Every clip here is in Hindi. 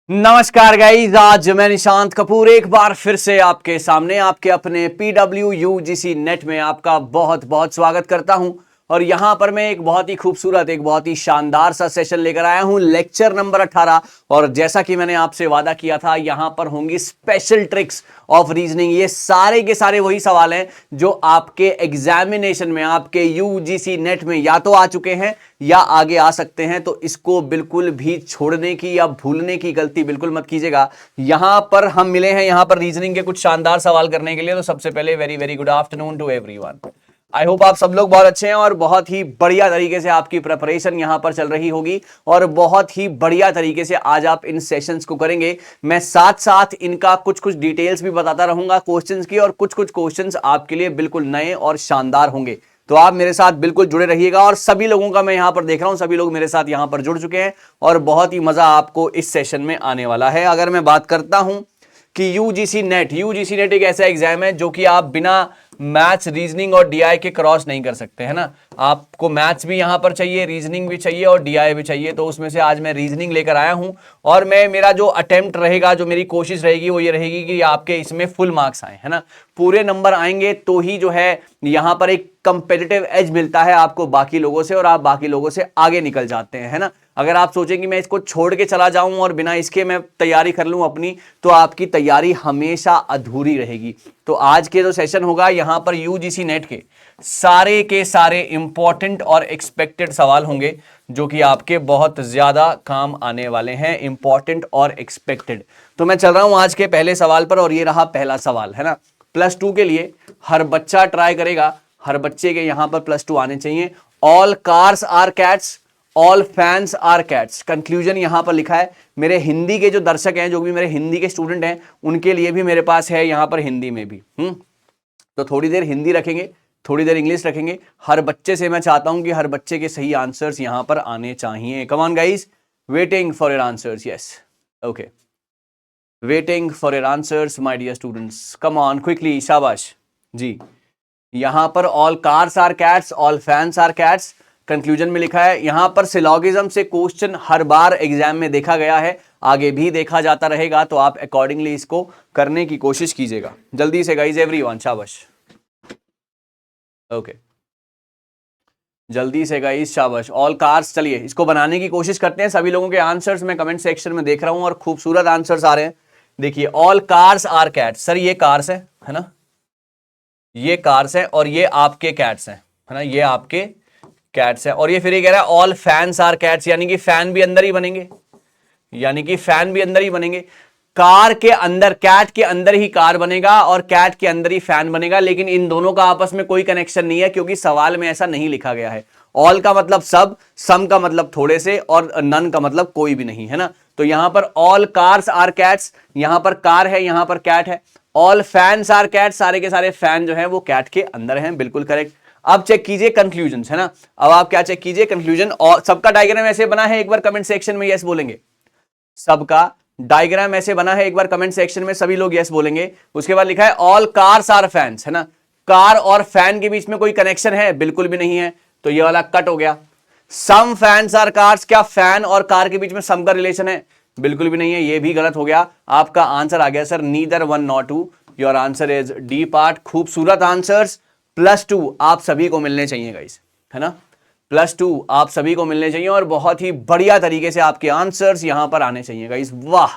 नमस्कार गाइस, आज मैं निशांत कपूर एक बार फिर से आपके सामने आपके अपने PW UGC नेट में आपका बहुत बहुत स्वागत करता हूं। और यहां पर मैं एक बहुत ही खूबसूरत, एक बहुत ही शानदार सा सेशन लेकर आया हूं, लेक्चर नंबर 18। और जैसा कि मैंने आपसे वादा किया था, यहां पर होंगी स्पेशल ट्रिक्स ऑफ रीजनिंग। ये सारे के सारे वही सवाल हैं जो आपके एग्जामिनेशन में, आपके UGC नेट में या तो आ चुके हैं या आगे आ सकते हैं। तो इसको बिल्कुल भी छोड़ने की या भूलने की गलती बिल्कुल मत कीजिएगा। यहां पर हम मिले हैं यहां पर रीजनिंग के कुछ शानदार सवाल करने के लिए। तो सबसे पहले very very good afternoon to everyone. I hope आप सब लोग बहुत अच्छे हैं और बहुत ही बढ़िया तरीके से आपकी प्रिपरेशन यहां पर चल रही होगी और बहुत ही बढ़िया तरीके से आज आप इन सेशंस को करेंगे। मैं साथ साथ इनका कुछ कुछ डिटेल्स भी बताता रहूंगा क्वेश्चंस की, और कुछ कुछ क्वेश्चंस आपके लिए बिल्कुल नए और शानदार होंगे। तो आप मेरे साथ बिल्कुल जुड़े रहिएगा। और सभी लोगों का मैं यहां पर देख रहा हूं, सभी लोग मेरे साथ यहां पर जुड़ चुके हैं और बहुत ही मजा आपको इस सेशन में आने वाला है। अगर मैं बात करता हूं कि यूजीसी नेट एक ऐसा एग्जाम है जो कि आप बिना मैथ्स, रीजनिंग और डीआई के क्रॉस नहीं कर सकते, है ना। आपको मैथ्स भी यहां पर चाहिए, रीजनिंग भी चाहिए और डीआई भी चाहिए। तो उसमें से आज मैं रीजनिंग लेकर आया हूं और मेरा जो अटेम्प्ट रहेगा, जो मेरी कोशिश रहेगी वो ये रहेगी कि आपके इसमें फुल मार्क्स आए, है ना। पूरे नंबर आएंगे तो ही जो है यहां पर एक कंपेटिटिव एज मिलता है आपको बाकी लोगों से और आप बाकी लोगों से आगे निकल जाते हैं, है ना। अगर आप सोचें कि मैं इसको छोड़ के चला जाऊं और बिना इसके मैं तैयारी कर लूं अपनी, तो आपकी तैयारी हमेशा अधूरी रहेगी। तो आज के जो सेशन होगा यहां पर यूजीसी नेट के सारे इंपॉर्टेंट और एक्सपेक्टेड सवाल होंगे जो कि आपके बहुत ज्यादा काम आने वाले हैं, इंपॉर्टेंट और एक्सपेक्टेड। तो मैं चल रहा हूं आज के पहले सवाल पर और ये रहा पहला सवाल, है ना। +2 के लिए हर बच्चा ट्राई करेगा, हर बच्चे के यहां पर +2 आने चाहिए। All cars are cats, all fans are cats. Conclusion यहां पर लिखा है। मेरे हिंदी के जो दर्शक हैं, जो भी मेरे हिंदी के स्टूडेंट हैं, उनके लिए भी मेरे पास है यहां पर हिंदी में भी। तो थोड़ी देर हिंदी रखेंगे, थोड़ी देर इंग्लिश रखेंगे। हर बच्चे से मैं चाहता हूं कि हर बच्चे के सही आंसर्स यहां पर आने चाहिए। Come on guys, waiting for your answers. Yes, okay, waiting for your answers my dear students. Come on quickly, शाबाश जी। यहां पर all cars are cats, all fans are cats. Conclusion में लिखा है। यहां पर सिलोगिज्म से क्वेश्चन हर बार एग्जाम में देखा गया है, आगे भी देखा जाता रहेगा। तो आप अकॉर्डिंगली इसको करने की कोशिश कीजिएगा। जल्दी से गाइस, एवरीवन, शाबाश, ओके, जल्दी से गाइस, शाबाश। ऑल कार्स, चलिए इसको बनाने की कोशिश करते हैं। सभी लोगों के आंसर्स मैं कमेंट सेक्शन में देख रहा हूं और खूबसूरत आंसर्स आ रहे हैं। देखिए, all cars are cats. Sir ये कार्स है ना, ये कार्स है और ये आपके कैट्स हैं, है ना, ये आपके कैट्स है। और ये फिर ये कह रहा है ऑल फैंस आर कैट्स, यानी कि फैन भी अंदर ही बनेंगे, यानी कि फैन भी अंदर ही बनेंगे। कार के अंदर, कैट के अंदर ही कार बनेगा और कैट के अंदर ही फैन बनेगा। लेकिन इन दोनों का आपस में कोई कनेक्शन नहीं है क्योंकि सवाल में ऐसा नहीं लिखा गया है। ऑल का मतलब सब, सम का मतलब थोड़े से और नन का मतलब कोई भी नहीं, है ना। तो यहां पर ऑल कार्स आर कैट्स, यहां पर कार है, यहां पर कैट है। ऑल फैंस आर कैट, सारे के सारे फैन जो है वो कैट के अंदर हैं, बिल्कुल करेक्ट। अब चेक कीजिए कंक्लूजन, है ना। अब आप क्या चेक कीजिए कंक्लूजन। और सबका डायग्राम ऐसे बना है, एक बार कमेंट सेक्शन में यस बोलेंगे। सबका डायग्राम ऐसे बना है, एक बार कमेंट सेक्शन में सभी लोग यस बोलेंगे। उसके बाद लिखा है ऑल कार्स आर फैंस, है ना। कार और फैन के बीच में कोई कनेक्शन है? बिल्कुल भी नहीं है, तो ये वाला कट हो गया। सम फैंस आर कार्स, क्या फैन और कार के बीच में सम का रिलेशन है? बिल्कुल भी नहीं है, ये भी गलत हो गया। आपका आंसर आ गया sir neither one not two. Your answer is D part. खूबसूरत आंसर्स। +2 आप सभी को मिलने चाहिए गाइस, है ना। +2 आप सभी को मिलने चाहिए और बहुत ही बढ़िया तरीके से आपके आंसर्स यहां पर आने चाहिए गाइस। वाह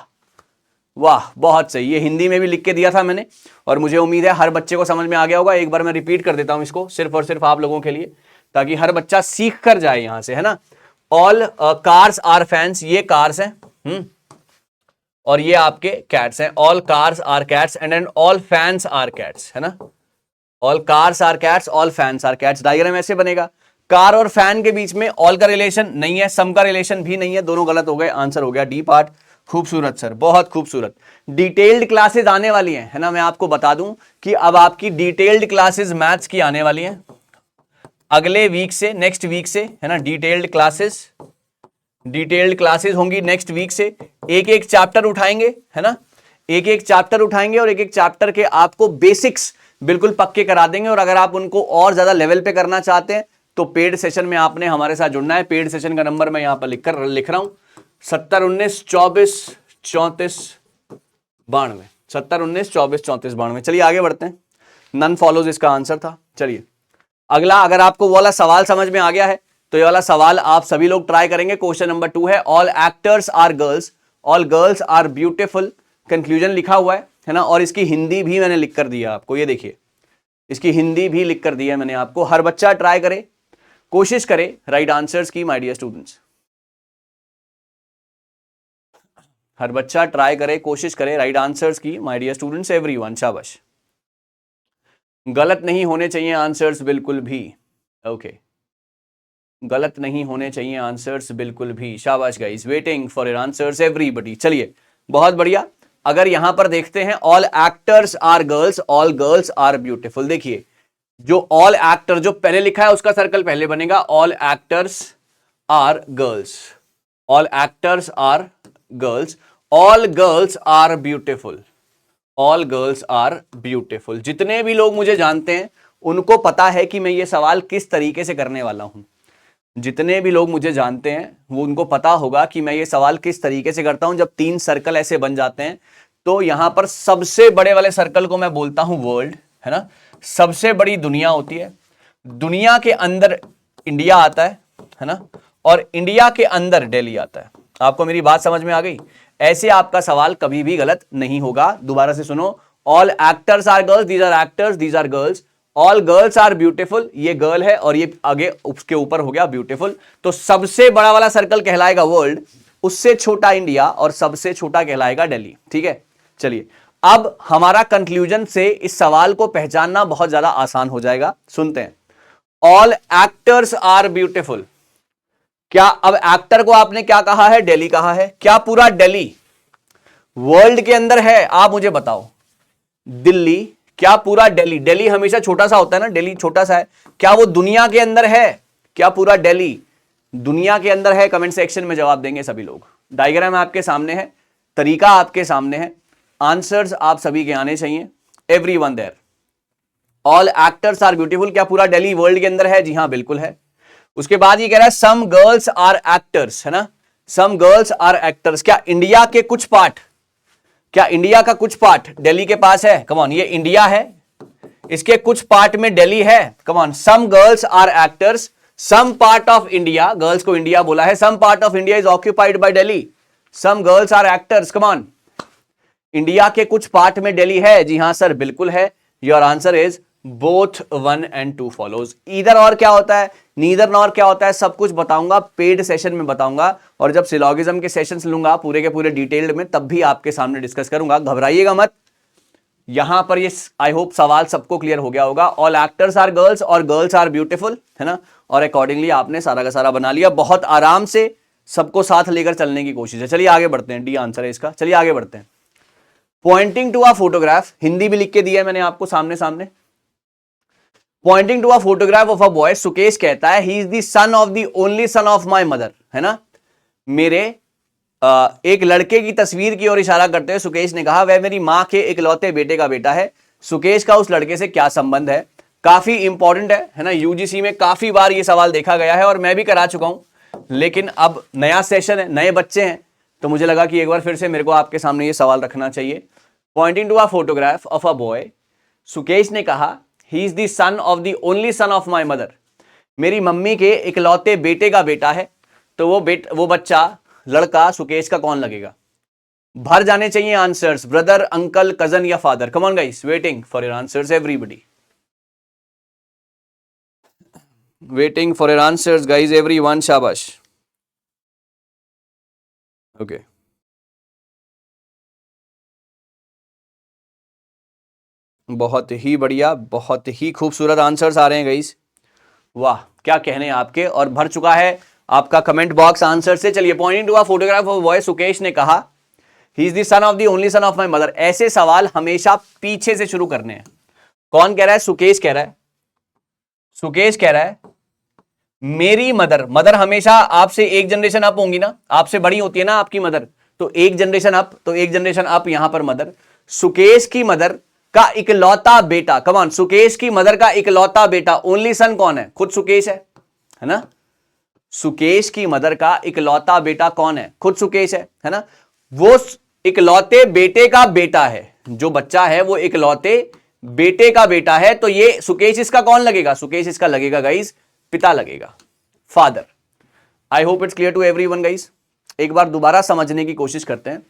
वाह, बहुत सही। ये हिंदी में भी लिख के दिया था मैंने और मुझे उम्मीद है हर बच्चे को समझ में आ गया होगा। एक बार मैं रिपीट कर देता हूं इसको सिर्फ और सिर्फ आप लोगों के लिए, ताकि हर बच्चा सीख कर जाए यहां से, है ना। ऑल कार्स आर फैंस, ये कार्स हैं, और ये आपके कैट्स हैं। All cars are cats and all fans are cats, है ना। All cars are cats, all fans are cats. Diagram ऐसे बनेगा। कार और फैन के बीच में ऑल का रिलेशन नहीं है, सम का रिलेशन भी नहीं है, दोनों गलत हो गए। आंसर हो गया डी पार्ट। खूबसूरत सर, बहुत खूबसूरत। डिटेल्ड क्लासेस आने वाली हैं, है ना। मैं आपको बता दूं कि अब आपकी डिटेल्ड क्लासेस मैथ्स की आने वाली हैं अगले वीक से, नेक्स्ट वीक से, है ना। डिटेल्ड क्लासेस होंगी नेक्स्ट वीक से। एक एक चैप्टर उठाएंगे, है ना, एक एक चैप्टर उठाएंगे और एक एक चैप्टर के आपको बेसिक्स बिल्कुल पक्के करा देंगे। और अगर आप उनको और ज्यादा लेवल पे करना चाहते हैं तो पेड सेशन में आपने हमारे साथ जुड़ना है। पेड सेशन का नंबर मैं यहां पर लिख रहा हूं, 70 19 24 34 92, 70 19 24 34 92। चलिए आगे बढ़ते हैं। नन फॉलोज इसका आंसर था। चलिए अगला, अगर आपको वो वाला सवाल समझ में आ गया है तो ये वाला सवाल आप सभी लोग ट्राई करेंगे। क्वेश्चन नंबर 2 है, all actors are girls, all girls are beautiful. Conclusion लिखा हुआ है ना, और इसकी हिंदी भी मैंने लिख कर दिया आपको, ये देखिए इसकी हिंदी भी लिख कर दिया मैंने आपको। हर बच्चा ट्राई करे, कोशिश करे राइट आंसर्स की माय डियर स्टूडेंट्स। हर बच्चा ट्राई करे, कोशिश करे राइट आंसर्स की माय डियर स्टूडेंट्स, एवरीवन। शाबाश, गलत नहीं होने चाहिए आंसर्स बिल्कुल भी। ओके, गलत नहीं होने चाहिए आंसर्स बिल्कुल भी। शाबाश guys, waiting for your answers everybody. चलिए बहुत बढ़िया। अगर यहां पर देखते हैं, all actors are girls, all girls are beautiful. देखिए जो ऑल एक्टर जो पहले लिखा है उसका सर्कल पहले बनेगा, all actors are girls, all actors are girls, all girls are beautiful, all girls are beautiful. जितने भी लोग मुझे जानते हैं उनको पता है कि मैं ये सवाल किस तरीके से करने वाला हूं। जितने भी लोग मुझे जानते हैं वो उनको पता होगा कि मैं ये सवाल किस तरीके से करता हूं। जब 3 सर्कल ऐसे बन जाते हैं तो यहां पर सबसे बड़े वाले सर्कल को मैं बोलता हूं वर्ल्ड, है ना, सबसे बड़ी दुनिया होती है। दुनिया के अंदर इंडिया आता है ना, और इंडिया के अंदर दिल्ली आता है। आपको मेरी बात समझ में आ गई? ऐसे आपका सवाल कभी भी गलत नहीं होगा। दोबारा से सुनो, all actors are girls, these are actors, these are girls, all girls are beautiful, ये गर्ल है और ये आगे उसके ऊपर हो गया ब्यूटीफुल। तो सबसे बड़ा वाला सर्कल कहलाएगा वर्ल्ड, उससे छोटा इंडिया और सबसे छोटा कहलाएगा दिल्ली। ठीक है, चलिए अब हमारा कंक्लूजन से इस सवाल को पहचानना बहुत ज्यादा आसान हो जाएगा। सुनते हैं, ऑल एक्टर्स आर ब्यूटीफुल। क्या अब एक्टर को आपने क्या कहा है? दिल्ली कहा है। क्या पूरा दिल्ली वर्ल्ड के अंदर है? आप मुझे बताओ, दिल्ली, क्या पूरा दिल्ली? दिल्ली हमेशा छोटा सा होता है ना, दिल्ली छोटा सा है। क्या वो दुनिया के अंदर है? क्या पूरा दिल्ली दुनिया के अंदर है? कमेंट सेक्शन में जवाब देंगे सभी लोग। डायग्राम आपके सामने है, तरीका आपके सामने है, आंसर्स आप सभी के आने चाहिए। Everyone there, all actors are beautiful. क्या पूरा दिल्ली वर्ल्ड के अंदर है? जी हां, बिल्कुल है। उसके बाद ये कह रहा है सम गर्ल्स आर एक्टर्स, है ना, सम गर्ल्स आर एक्टर्स। क्या इंडिया के कुछ पार्ट, क्या इंडिया का कुछ पार्ट दिल्ली के पास है? कम ऑन, ये इंडिया है, इसके कुछ पार्ट में दिल्ली है। Come on, some girls are actors, some part of India, girls को इंडिया बोला है, some part of India is occupied by Delhi, some girls are actors. Come on, India के कुछ पार्ट में दिल्ली है? जी हां सर, बिल्कुल है। Your answer is both 1 and 2 follows. Either और क्या होता है, नीदर नॉर क्या होता है, सब कुछ बताऊंगा, पेड सेशन में बताऊंगा। और जब सिलॉगिज्म के सेशंस लूंगा पूरे के पूरे डिटेल्ड में, तब भी आपके सामने डिस्कस करूंगा। घबराइएगा मत। यहां पर ये आई होप सवाल सबको क्लियर हो गया होगा। ऑल एक्टर्स आर गर्ल्स और गर्ल्स आर ब्यूटीफुल, है ना, और अकॉर्डिंगली आपने सारा का सारा बना लिया। बहुत आराम से सबको साथ लेकर चलने की कोशिश है। चलिए आगे बढ़ते हैं, डी आंसर है इसका। चलिए आगे बढ़ते हैं। Pointing to a photograph, Hindi भी लिख के दिया है मैंने आपको सामने सामने। Pointing to a photograph of a boy, Sukesh कहता है he is the son of the only son of my mother, है ना, मेरे एक लड़के की तस्वीर की ओर इशारा करते हुए सुकेश ने कहा वह मेरी मां के इकलौते बेटे का बेटा है। सुकेश का उस लड़के से क्या संबंध है? काफी इंपॉर्टेंट है ना, यूजीसी में काफी बार ये सवाल देखा गया है और मैं भी करा चुका हूं, लेकिन अब नया सेशन है, नए बच्चे हैं, तो मुझे लगा कि एक बार फिर से मेरे को आपके सामने ये सवाल रखना चाहिए। Pointing to a photograph of a boy, Sukesh ने कहा he is the son of the only son of my mother, मेरी मम्मी के इकलौते बेटे का बेटा है। तो वो बच्चा, लड़का सुकेश का कौन लगेगा? भर जाने चाहिए आंसर्स, ब्रदर, अंकल, कजन या father. Come on guys, waiting for your answers everybody, waiting for your answers guys everyone. शाबाश, ओके बहुत ही बढ़िया, बहुत ही खूबसूरत आंसर्स आ रहे हैं गाइस। वाह, क्या कहने आपके। और भर चुका है आपका कमेंट बॉक्स आंसर से। चलिए, pointing to a photograph of boy, Sukesh ने कहा he is the son of the only son of my mother. ऐसे सवाल हमेशा पीछे से शुरू करने हैं। कौन कह रहा है? सुकेश कह रहा है। सुकेश कह रहा है मेरी मदर, मदर हमेशा आपसे एक जनरेशन अप होंगी ना, आपसे बड़ी होती है ना आपकी मदर, तो एक जनरेशन अप, तो एक जनरेशन अप यहां पर मदर। सुकेश की मदर का इकलौता बेटा, कमान, सुकेश की मदर का इकलौता बेटा, ओनली सन कौन है? खुद सुकेश है ना। सुकेश की मदर का इकलौता बेटा कौन है? खुद सुकेश है ना। वो इकलौते बेटे का बेटा है, जो बच्चा है वो इकलौते बेटे का बेटा है, तो ये सुकेश इसका कौन लगेगा? सुकेश इसका लगेगा गाइस पिता लगेगा, father. I hope it's clear to everyone guys. एक बार दोबारा समझने की कोशिश करते हैं।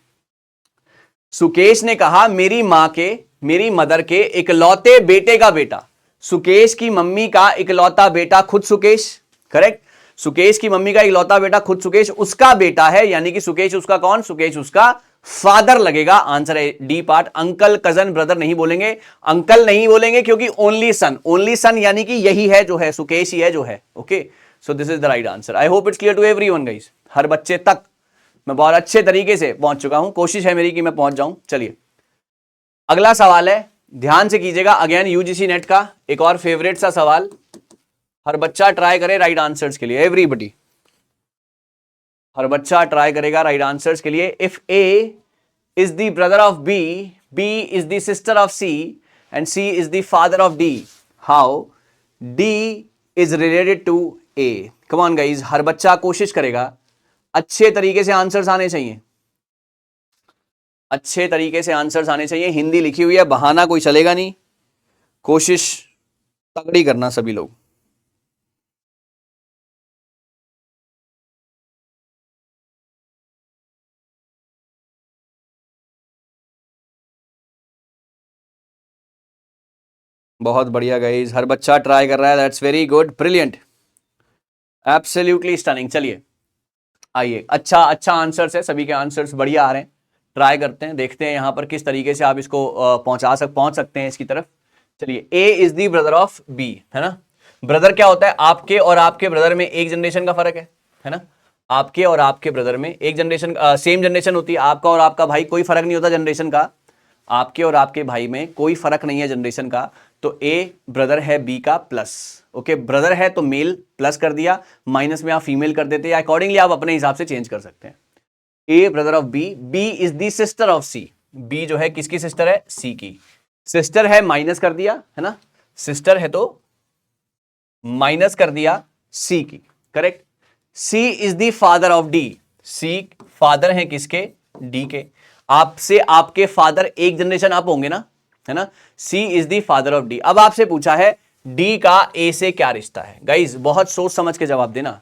सुकेश ने कहा मेरी मां के, मेरी मदर के इकलौते बेटे का बेटा। सुकेश की मम्मी का इकलौता बेटा खुद सुकेश, करेक्ट। सुकेश की मम्मी का इकलौता बेटा खुद सुकेश, उसका बेटा है, यानी कि सुकेश उसका कौन? सुकेश उसका फादर लगेगा। आंसर है D part. Uncle, cousin, brother नहीं बोलेंगे, अंकल नहीं बोलेंगे, क्योंकि ओनली सन, ओनली सन यानी कि यही है जो है, सुकेश ही है जो है। Okay, so this is the right answer. I hope it's clear to everyone guys. हर बच्चे तक मैं बहुत अच्छे तरीके से पहुंच चुका हूं, कोशिश है मेरी कि मैं पहुंच जाऊं। चलिए अगला सवाल है, ध्यान से कीजिएगा। अगेन यूजीसी नेट का एक और फेवरेट सा सवाल, हर बच्चा ट्राई करे राइट आंसर्स के लिए। एवरीबडी, हर बच्चा ट्राई करेगा राइट आंसर्स के लिए। If A is the brother of B, B is the sister of C and C is the father of D, how D is related to A? Come on guys, हर बच्चा कोशिश करेगा, अच्छे तरीके से आंसर्स आने चाहिए, अच्छे तरीके से आंसर्स आने चाहिए। हिंदी लिखी हुई है, बहाना कोई चलेगा नहीं, कोशिश तगड़ी करना सभी लोग। बहुत बढ़िया गाइस, हर बच्चा ट्राई कर रहा है, that's very good, brilliant, absolutely stunning. चलिए आइए, अच्छा आंसर्स है, सभी के आंसर्स बढ़िया आ रहे हैं। ट्राई करते हैं, देखते हैं यहां पर किस तरीके से आप इसको पहुंच सकते हैं इसकी तरफ। चलिए, A is the brother of B, है ना। ब्रदर क्या होता है? आपके और आपके ब्रदर में एक जनरेशन का फर्क है ना। आपके और आपके ब्रदर में एक जनरेशन, सेम जनरेशन होती है। आपका और आपका भाई कोई फर्क नहीं होता जनरेशन का, आपके और आपके भाई में कोई फर्क नहीं है जनरेशन का। तो ए ब्रदर है बी का प्लस, ओके, ब्रदर है तो मेल प्लस कर दिया, माइनस में आप फीमेल कर देते हैं, अकॉर्डिंगली आप अपने हिसाब से चेंज कर सकते हैं। A brother of B, B is the sister of C, B जो है किसकी सिस्टर है? सी की सिस्टर है, माइनस कर दिया, है ना, सिस्टर है तो माइनस कर दिया सी की, correct. C is the father of D, C father है किसके? डी के। आपसे आपके फादर एक जनरेशन आप होंगे ना, है ना। C is the father of D. अब आपसे पूछा है डी का ए से क्या रिश्ता है? गाइज बहुत सोच समझ के जवाब देना,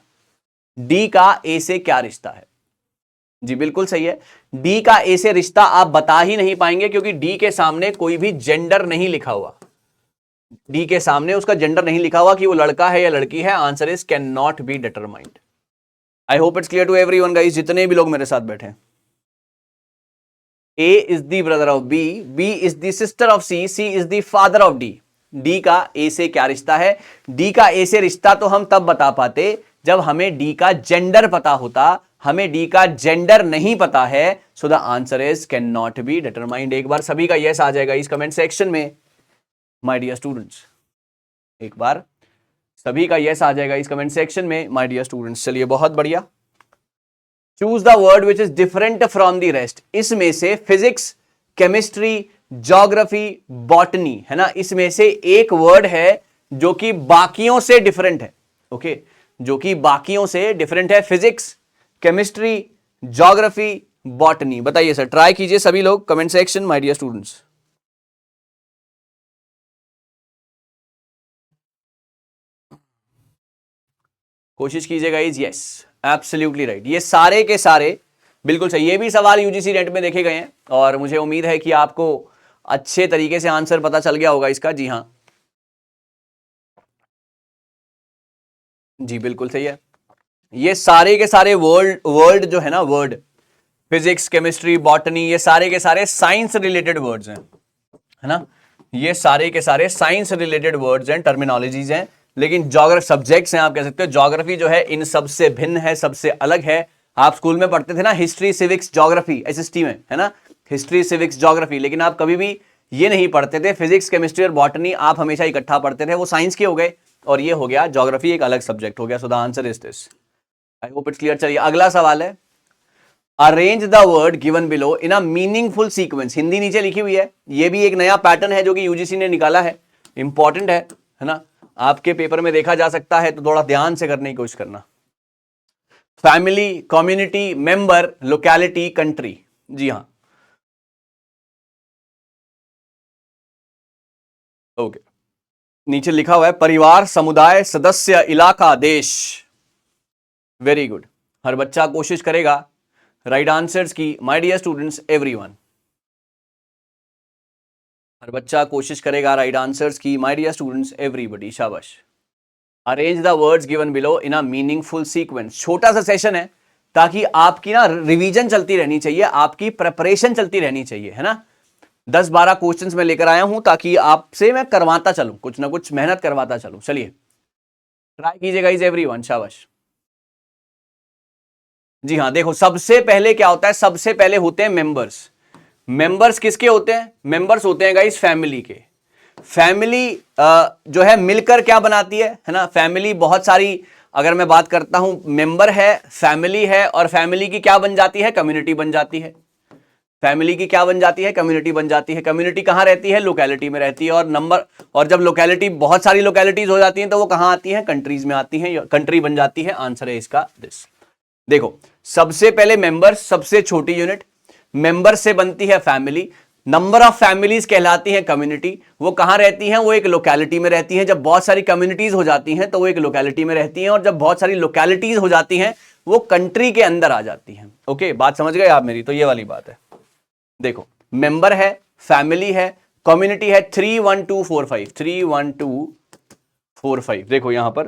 डी का ए से क्या रिश्ता है? जी बिल्कुल सही है, डी का ए से रिश्ता आप बता ही नहीं पाएंगे, क्योंकि डी के सामने कोई भी जेंडर नहीं लिखा हुआ, डी के सामने उसका जेंडर नहीं लिखा हुआ कि वो लड़का है या लड़की है। Answer is can not be determined. I hope it's clear to everyone guys, जितने भी लोग मेरे साथ बैठे हैं। A is the brother of B, B is the sister of C, C is the father of D. D का ए से क्या रिश्ता है? डी का ए से रिश्ता तो हम तब बता पाते जब हमें डी का जेंडर पता होता, हमें डी का जेंडर नहीं पता है। So the answer is can not be determined. एक बार सभी का यस आ जाएगा इस कमेंट सेक्शन में माय डियर स्टूडेंट्स, एक बार सभी का यस आ जाएगा इस कमेंट सेक्शन में माय डियर स्टूडेंट्स। चलिए बहुत बढ़िया। Choose the word which is different from the rest. इसमें से फिजिक्स, केमिस्ट्री, ज्योग्राफी, बॉटनी, है ना, इसमें से एक वर्ड है जो कि बाकियों से डिफरेंट है, ओके, जो कि बाकियों से डिफरेंट है। फिजिक्स, केमिस्ट्री, ज्योग्राफी, बॉटनी, बताइए सर, ट्राई कीजिए सभी लोग comment section my dear students. कोशिश कीजिएगा इज यस, एब्सोल्युटली राइट, ये सारे के सारे बिल्कुल सही। ये भी सवाल यूजीसी नेट में देखे गए हैं और मुझे उम्मीद है कि आपको अच्छे तरीके से आंसर पता चल गया होगा इसका। जी हाँ, जी बिल्कुल सही है। ये सारे के सारे वर्ड जो है ना, वर्ड फिजिक्स, केमिस्ट्री, बॉटनी, ये सारे के सारे साइंस रिलेटेड वर्ड्स हैं, है ना, ये सारे के सारे साइंस रिलेटेड वर्ड्स हैं, टर्मिनोलॉजीज हैं। लेकिन ज्योग्राफी सब्जेक्ट्स हैं, आप कह सकते हो। ज्योग्राफी जो है इन सबसे भिन्न है, सबसे अलग है। आप स्कूल में पढ़ते थे ना हिस्ट्री, सिविक्स, ज्योग्राफी, एसएसटी में, है ना, हिस्ट्री, सिविक्स, ज्योग्राफी, लेकिन आप कभी भी ये नहीं पढ़ते थे फिजिक्स, केमिस्ट्री और बॉटनी, आप हमेशा इकट्ठा पढ़ते थे। वो साइंस के हो गए और ये हो गया ज्योग्राफी, एक अलग सब्जेक्ट हो गया। So the answer is this. I hope it's clear. चलिए अगला सवाल है, arrange the word given below in a meaningful sequence. Hindi नीचे लिखी हुई है, ये भी एक नया पैटर्न है जो कि यूजीसी ने निकाला है, इंपॉर्टेंट है ना, आपके पेपर में देखा जा सकता है, तो थोड़ा ध्यान से करने की कोशिश करना। Family, community, member, locality, country. जी हाँ, ओके, नीचे लिखा हुआ है परिवार, समुदाय, सदस्य, इलाका, देश। वेरी गुड, हर बच्चा कोशिश करेगा राइट आंसर्स की। माय डियर स्टूडेंट्स एवरीवन, हर बच्चा कोशिश करेगा राइट आंसर्स की। माय डियर स्टूडेंट्स एवरीबॉडी, शाबाश। Arrange the words given below in a meaningful sequence. छोटा सा सेशन है ताकि आपकी ना रिवीजन चलती रहनी चाहिए, आपकी प्रिपरेशन चलती रहनी चाहिए, है ना। 10-12 क्वेश्चंस मैं लेकर आया हूं ताकि आपसे मैं करवाता चलूं, कुछ ना कुछ मेहनत करवाता चलूं। चलिए ट्राई कीजिएगा इज एवरीवन, शाबाश। जी हाँ, देखो सबसे पहले क्या होता है, सबसे पहले होते हैं मेंबर्स। मेंबर्स किसके होते हैं? मेंबर्स होते हैं गाइस फैमिली के। फैमिली जो है मिलकर क्या बनाती है ना। फैमिली बहुत सारी, अगर मैं बात करता हूं, मेंबर है, फैमिली है, और फैमिली की क्या बन जाती है? कम्युनिटी बन जाती है। फैमिली की क्या बन जाती है? कम्युनिटी बन जाती है। कम्युनिटी कहां रहती है? लोकेलिटी में रहती है। और जब लोकेलिटी, बहुत सारी लोकेलिटीज हो जाती हैं तो वो कहां आती हैं? कंट्रीज में आती हैं, कंट्री बन जाती है। आंसर है इसका दिस। देखो सबसे पहले मेंबर, सबसे छोटी यूनिट, मेंबर से बनती है फैमिली। नंबर ऑफ फैमिलीज कहलाती है कम्युनिटी। वो कहां रहती हैं? वो एक लोकेलिटी में रहती हैं। जब बहुत सारी कम्युनिटीज हो जाती हैं तो वो एक लोकेलिटी में रहती हैं, और जब बहुत सारी लोकेलिटीज हो जाती हैं वो कंट्री के अंदर आ जाती हैं। ओके, बात समझ गए आप मेरी? तो ये वाली बात है। देखो मेंबर है, फैमिली है, कम्युनिटी है। 3 1 2 4 5, 3 1 2 4 5। देखो यहां पर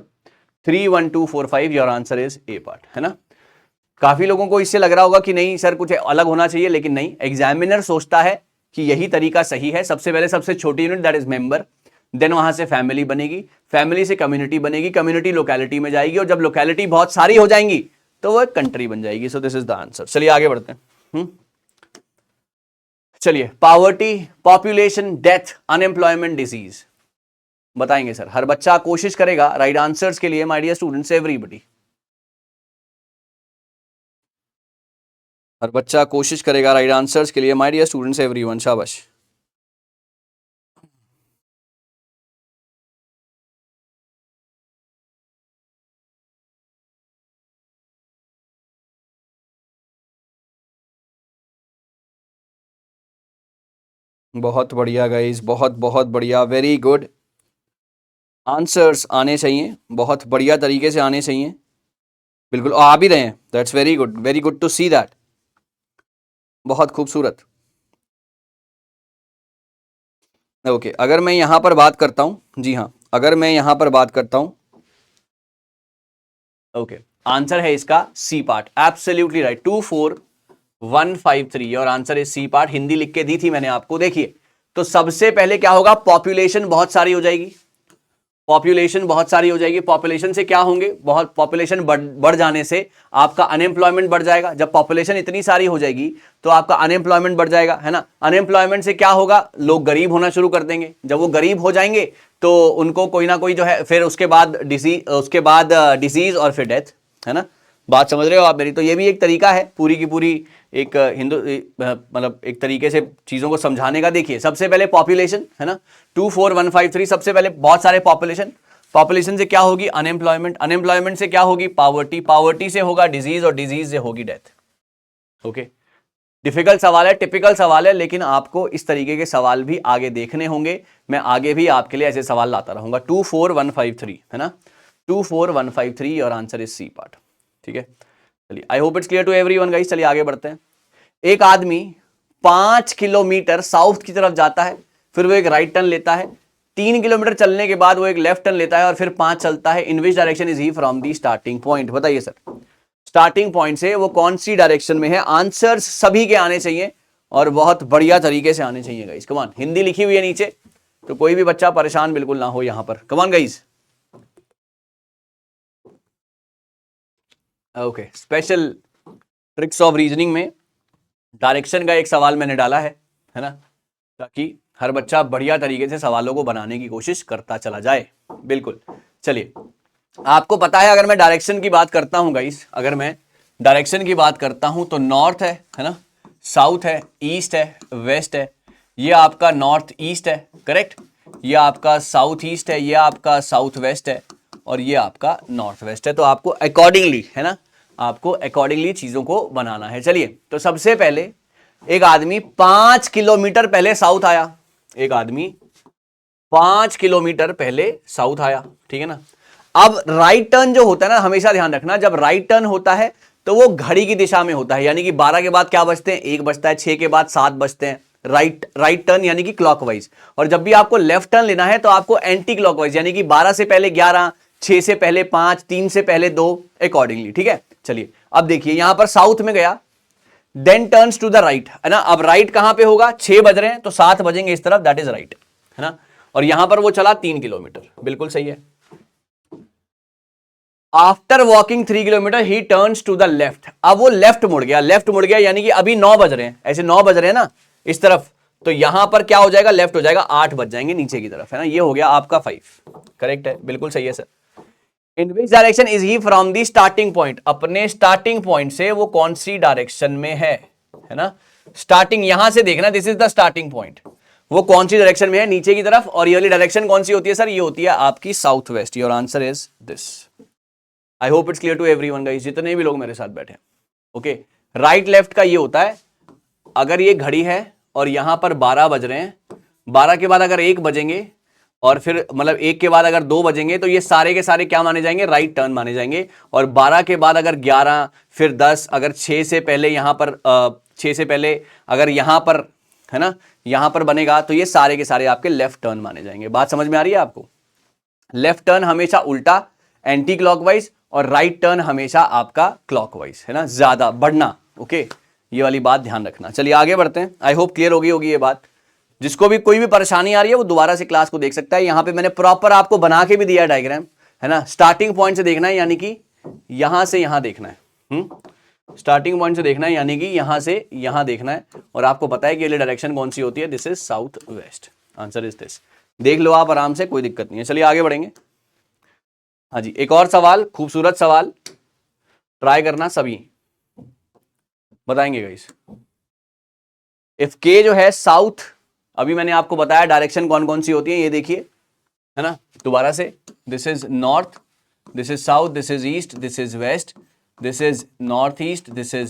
3 1 2 4 5, your answer is a part, है ना। काफी लोगों को इससे लग रहा होगा कि नहीं सर कुछ अलग होना चाहिए, लेकिन नहीं, एग्जामिनर सोचता है कि यही तरीका सही है। सबसे पहले सबसे छोटी unit that is member, then वहां से फैमिली बनेगी, फैमिली से कम्युनिटी बनेगी, कम्युनिटी लोकेलिटी में जाएगी, और जब लोकेलिटी बहुत सारी हो जाएंगी तो वो एक कंट्री बन जाएगी। सो दिस इज द आंसर। चलिए आगे बढ़ते हैं। चलिए, poverty, population, death, unemployment, disease बताएंगे सर। हर बच्चा कोशिश करेगा राइट आंसर्स के लिए। माय डियर स्टूडेंट्स एवरीबॉडी, हर बच्चा कोशिश करेगा राइट आंसर्स के लिए। माय डियर स्टूडेंट्स एवरीवन, शाबाश। बहुत बढ़िया गाइस, बहुत बहुत बढ़िया, वेरी गुड। आंसर्स आने चाहिए, बहुत बढ़िया तरीके से आने चाहिए। बिल्कुल आ भी रहे हैं, that's very good, very good to see that. बहुत खूबसूरत। ओके, अगर मैं यहां पर बात करता हूं, जी हाँ, अगर मैं यहां पर बात करता हूं, ओके, आंसर है इसका सी पार्ट, एब्सोल्युटली राइट। 24153 और answer is C part. Hindi लिख के दी थी मैंने आपको। देखिए तो सबसे पहले क्या होगा? पॉपुलेशन बहुत सारी हो जाएगी। पॉपुलेशन बहुत सारी हो जाएगी। पॉपुलेशन से क्या होंगे? बहुत पॉपुलेशन बढ़ जाने से आपका अनएम्प्लॉयमेंट बढ़ जाएगा। जब पॉपुलेशन इतनी सारी हो जाएगी तो आपका अनएम्प्लॉयमेंट बढ़ जाएगा, है ना। अनएम्प्लॉयमेंट से क्या होगा? लोग गरीब होना शुरू कर देंगे। जब वो गरीब हो जाएंगे तो उनको कोई ना कोई जो है, फिर उसके बाद डिजीज और फिर डेथ, है ना। बात समझ रहे हो आप मेरी? तो ये भी एक तरीका है पूरी की पूरी, एक मतलब एक तरीके से चीजों को समझाने का। देखिए सबसे पहले पॉपुलेशन, है ना, 24153। सबसे पहले बहुत सारे पॉपुलेशन, पॉपुलेशन से क्या होगी? अनएम्प्लॉयमेंट, अनएम्प्लॉयमेंट से क्या होगी? पॉवर्टी, पॉवर्टी से होगा डिजीज, और डिजीज से होगी डेथ। ओके, डिफिकल्ट सवाल है, टिपिकल सवाल है, लेकिन आपको इस तरीके के सवाल भी आगे देखने होंगे। मैं आगे भी आपके लिए ऐसे सवाल लाता रहूंगा। 24153, है ना, 24153 और आंसर इज सी पार्ट। ठीक है, चलिए, I hope it's clear to everyone guys. चलिए आगे बढ़ते हैं। एक आदमी 5 किलोमीटर साउथ की तरफ जाता है, फिर वो एक राइट टर्न लेता है। 3 किलोमीटर चलने के बाद वो एक लेफ्ट टर्न लेता है, और फिर 5 चलता है। In which direction is he from the starting point? बताइए सर, स्टार्टिंग पॉइंट से वो कौन सी डायरेक्शन में है? आंसर्स सभी के आने चाहिए, और बहुत बढ़िया तरीके से आने चाहिए गाइस। कम ऑन, हिंदी लिखी हुई है नीचे, तो कोई भी बच्चा परेशान बिल्कुल ना हो यहां पर। कम on guys. Okay, special tricks of reasoning में डायरेक्शन का एक सवाल मैंने डाला है ना, ताकि हर बच्चा बढ़िया तरीके से सवालों को बनाने की कोशिश करता चला जाए। बिल्कुल, चलिए, आपको पता है अगर मैं डायरेक्शन की बात करता हूं गाइस, अगर मैं डायरेक्शन की बात करता हूं तो नॉर्थ है ना, साउथ है, ईस्ट है, वेस्ट है। ये आपका नॉर्थ ईस्ट है, करेक्ट। ये आपका साउथ ईस्ट है, ये आपका साउथ वेस्ट है, और ये आपका नॉर्थ वेस्ट है। तो आपको अकॉर्डिंगली, है ना, आपको अकॉर्डिंगली चीजों को बनाना है। चलिए, तो सबसे पहले एक आदमी 5 किलोमीटर पहले साउथ आया। एक आदमी 5 किलोमीटर पहले साउथ आया, ठीक है ना। अब राइट टर्न जो होता है ना, हमेशा ध्यान रखना, जब राइट टर्न होता है तो वो घड़ी की दिशा में होता है, यानी कि 12 के बाद क्या बजते हैं, 1 बजता है, 6 के बाद 7 बजते हैं, राइट टर्न यानी कि क्लॉकवाइज। और जब भी आपको लेफ्ट टर्न लेना है तो आपको एंटी क्लॉकवाइज, यानी कि 12 से पहले 11, 6 से पहले 5, 3 से पहले 2, अकॉर्डिंगली, ठीक है। चलिए अब देखिए, यहां पर साउथ में गया, then turns to the right, है ना। अब राइट कहां पे होगा, 6 बज रहे हैं तो 7 बजेंगे इस तरफ, दैट इज राइट, है ना। और यहां पर वो चला 3 किलोमीटर, बिल्कुल सही है। After walking 3 kilometre he turns to the left, अब वो लेफ्ट मुड़ गया, लेफ्ट मुड़ गया यानी कि अभी 9 बज रहे हैं, ऐसे 9 बज रहे हैं ना इस तरफ, तो यहां पर क्या हो जाएगा, लेफ्ट हो जाएगा, 8 बज जाएंगे नीचे की तरफ, है ना। ये हो गया आपका 5, करेक्ट है, बिल्कुल सही है sir. In which direction is he from the starting point, अपने स्टार्टिंग पॉइंट से वो कौन सी डायरेक्शन में है ना। स्टार्टिंग यहां से देखना, this is the starting point, वो कौन सी डायरेक्शन में है, नीचे की तरफ। और ये वाली डायरेक्शन कौन सी होती है सर, ये होती है आपकी south west. Your answer is this. I hope it's clear to everyone guys, जितने भी लोग मेरे साथ बैठे हैं। ओके, राइट लेफ्ट का ये होता है, अगर ये घड़ी है और यहां पर 12 बज रहे हैं, 12 के बाद अगर 1 बजेंगे और फिर मतलब 1 के बाद अगर 2 बजेंगे तो ये सारे के सारे क्या माने जाएंगे, राइट टर्न माने जाएंगे। और 12 के बाद अगर 11 फिर 10, अगर 6 से पहले यहां पर 6 से पहले अगर यहां पर, है ना, यहां पर बनेगा तो ये सारे के सारे आपके लेफ्ट टर्न माने जाएंगे। बात समझ में आ रही है आपको। लेफ्ट टर्न हमेशा उल्टा, एंटी क्लॉकवाइज, और राइट टर्न हमेशा आपका क्लॉकवाइज, है ना, ज्यादा बढ़ना। ओके, ये वाली बात ध्यान रखना। चलिए आगे बढ़ते हैं, आई होप क्लियर होगी ये बात। जिसको भी कोई भी परेशानी आ रही है वो दोबारा से क्लास को देख सकता है। यहां पे मैंने प्रॉपर आपको बना के भी दिया डायग्राम, है ना। स्टार्टिंग पॉइंट से देखना है, यानी कि यहां से यहां देखना है, स्टार्टिंग पॉइंट से देखना है, यानी कि यहां से यहां देखना है। और आपको पता है कि ये डायरेक्शन कौन सी होती है, this is south west. Answer is this. देख लो आप आराम से, कोई दिक्कत नहीं है। चलिए आगे बढ़ेंगे। हाँ जी, एक और सवाल, खूबसूरत सवाल, ट्राई करना सभी बताएंगे गाइस। इफ के जो है साउथ, अभी मैंने आपको बताया डायरेक्शन कौन कौन सी होती है, ये देखिए, है ना, दोबारा से। This is north, this is south, this is east, this is west, this is north east, this is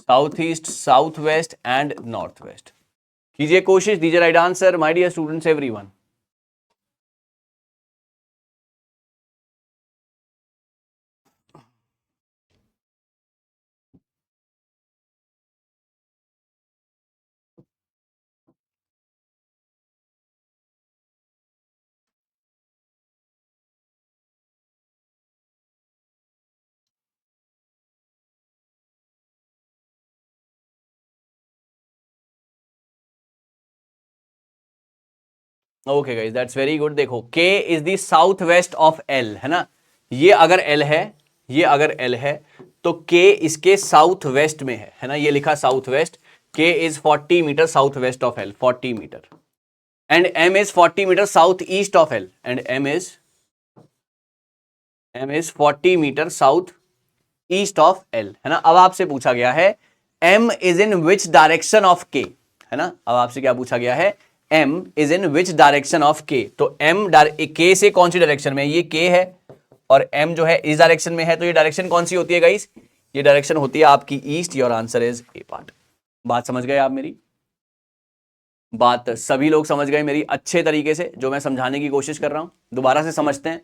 south east, south west and north west. कीजिए कोशिश, दीजिए right answer my dear students everyone. Okay guys, that's very good. देखो, K is the south west of L, है ना। ये अगर L है, ये अगर L है तो K इसके साउथ वेस्ट में है ना। ये लिखा south west, K is 40 metre south west of L, 40 metre, and M is 40 metre south east of L, and M is 40 metre south east of L, है ना। अब आपसे पूछा गया है M is in which direction of K, है ना। अब आपसे क्या पूछा गया है, M is in which direction of K। तो M K से कौन सी डायरेक्शन में है, ये K है, और M जो है इस डायरेक्शन में है, तो ये डायरेक्शन कौन सी होती है गाइस, ये डायरेक्शन होती है आपकी east. Your answer is a part. बात समझ गए आप मेरी, बात सभी लोग समझ गए मेरी अच्छे तरीके से, जो मैं समझाने की कोशिश कर रहा हूं। दोबारा से समझते हैं,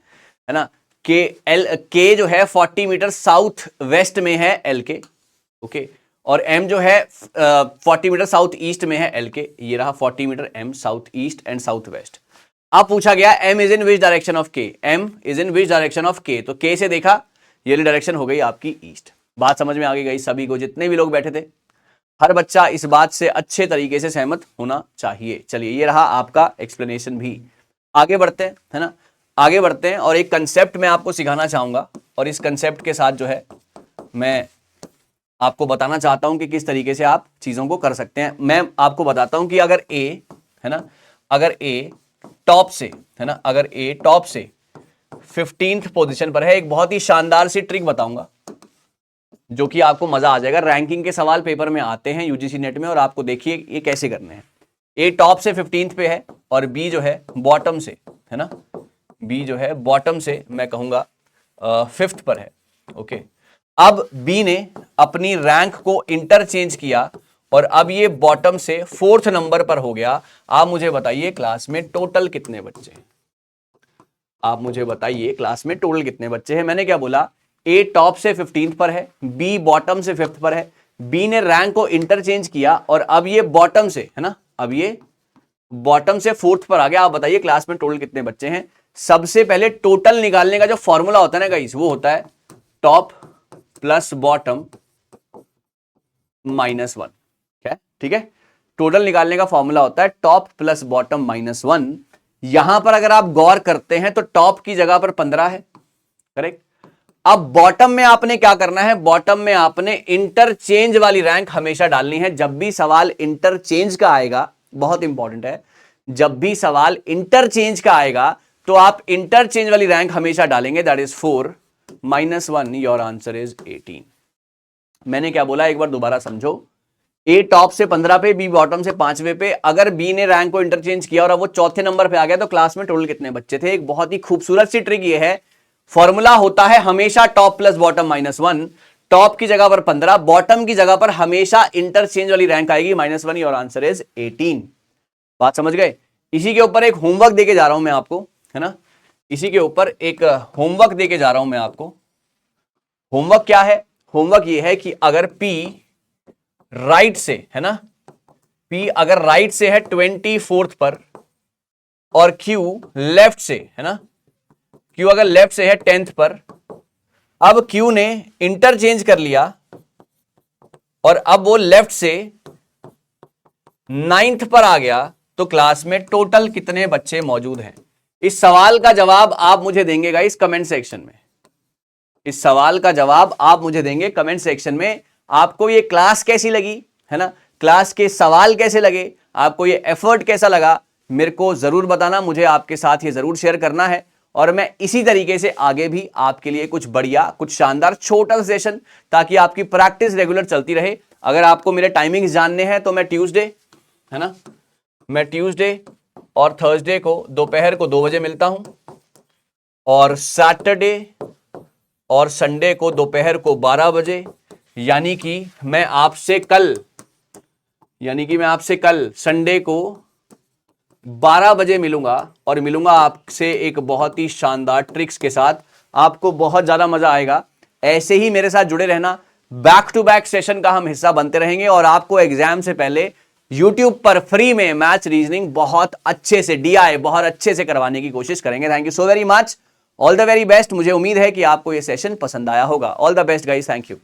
है ना। K जो है 40 मीटर साउथ वेस्ट में है L के, ओके, और M जो है 40 मीटर साउथ ईस्ट में है L के। ये रहा 40 metre M south east and south west. अब पूछा गया M is in which direction of K, M is in which direction of K। तो K से देखा, ये डायरेक्शन हो गई आपकी ईस्ट। बात समझ में आ गई सभी को, जितने भी लोग बैठे थे। हर बच्चा इस बात से अच्छे तरीके से सहमत होना चाहिए। चलिए, ये रहा आपका एक्सप्लेनेशन भी। आगे बढ़ते हैं, है ना, आगे बढ़ते हैं। और एक कंसेप्ट मैं आपको सिखाना चाहूंगा, और इस कंसेप्ट के साथ जो है मैं आपको बताना चाहता हूं कि किस तरीके से आप चीजों को कर सकते हैं। मैं आपको बताता हूं कि अगर A, है ना, अगर A टॉप से, है ना, अगर A टॉप से 15th पोजीशन पर है, एक बहुत ही शानदार सी ट्रिक बताऊंगा जो कि आपको मजा आ जाएगा। रैंकिंग के सवाल पेपर में आते हैं यूजीसी नेट में, और आपको देखिए ये कैसे करने हैं। A टॉप से 15th पे है, और B जो है बॉटम से, है ना, B जो है बॉटम से मैं कहूंगा 5th पर है, ओके। अब B ने अपनी रैंक को इंटरचेंज किया और अब ये बॉटम से फोर्थ नंबर पर हो गया। आप मुझे बताइए क्लास में टोटल कितने बच्चे हैं? आप मुझे बताइए क्लास में टोटल कितने बच्चे हैं? मैंने क्या बोला, ए टॉप से 15th पर है, बी बॉटम से 5th पर है। बी ने रैंक को इंटरचेंज किया और अब ये बॉटम से, है ना, अब ये बॉटम से 4th पर आ गया। आप बताइए क्लास में टोटल कितने बच्चे हैं? सबसे पहले टोटल निकालने का जो फॉर्मूला होता है ना गाइस, वो होता है टॉप प्लस बॉटम -1। क्या? ठीक है, टोटल निकालने का फॉर्मूला होता है टॉप प्लस बॉटम -1। यहां पर अगर आप गौर करते हैं तो टॉप की जगह पर 15 है, करेक्ट। अब बॉटम में आपने क्या करना है, बॉटम में आपने इंटरचेंज वाली रैंक हमेशा डालनी है। जब भी सवाल इंटरचेंज का आएगा, बहुत इंपॉर्टेंट है, जब भी सवाल इंटरचेंज का आएगा तो आप इंटरचेंज वाली रैंक हमेशा डालेंगे, that is 4 -1, your answer is 18। मैंने क्या बोला, एक बार दोबारा समझो। ए टॉप से 15 पे, बी बॉटम से 5वें पे। अगर बी ने रैंक को इंटरचेंज किया और अब वो चौथे नंबर पे आ गया तो क्लास में टोटल कितने बच्चे थे? एक बहुत ही खूबसूरत सी ट्रिक ये है, फॉर्मूला होता है हमेशा टॉप प्लस बॉटम -1। टॉप की जगह पर 15, बॉटम की जगह पर हमेशा इंटरचेंज वाली रैंक आएगी -1, और आंसर इज 18। बात समझ गए? इसी के ऊपर एक होमवर्क देके जा रहा हूं मैं आपको, है ना, इसी के ऊपर एक होमवर्क देके जा रहा हूं मैं आपको। होमवर्क क्या है? होमवर्क ये है कि अगर P राइट से, है ना, P अगर राइट से है 24th पर और Q लेफ्ट से, है ना, Q अगर लेफ्ट से है 10th पर, अब Q ने इंटरचेंज कर लिया और अब वो लेफ्ट से 9th पर आ गया, तो क्लास में टोटल कितने बच्चे मौजूद हैं? इस सवाल का जवाब आप मुझे देंगे गाइस कमेंट सेक्शन में। इस सवाल का जवाब आप मुझे देंगे कमेंट सेक्शन में। आपको ये क्लास कैसी लगी, है ना, क्लास के सवाल कैसे लगे, आपको ये एफर्ट कैसा लगा, मेरे को जरूर बताना। मुझे आपके साथ ये जरूर शेयर करना है और मैं इसी तरीके से आगे भी आपके लिए कुछ बढ़िया, कुछ शानदार छोटा सा सेशन, ताकि आपकी प्रैक्टिस रेगुलर चलती रहे। अगर आपको मेरे टाइमिंग्स जानने हैं तो मैं ट्यूसडे, है ना, मैं ट्यूसडे और थर्सडे को दोपहर को 2 बजे मिलता हूं और सैटरडे और संडे को दोपहर को 12 बजे। यानी कि मैं आपसे कल संडे को 12 बजे मिलूंगा और मिलूंगा आपसे एक बहुत ही शानदार ट्रिक्स के साथ। आपको बहुत ज्यादा मजा आएगा। ऐसे ही मेरे साथ जुड़े रहना। बैक टू बैक सेशन का हम हिस्सा बनते रहेंगे और आपको एग्जाम से पहले YouTube पर फ्री में मैथ्स रीजनिंग बहुत अच्छे से, DI बहुत अच्छे से करवाने की कोशिश करेंगे। Thank you so very much, all the very best. मुझे उम्मीद है कि आपको यह सेशन पसंद आया होगा। All the best guys, thank you.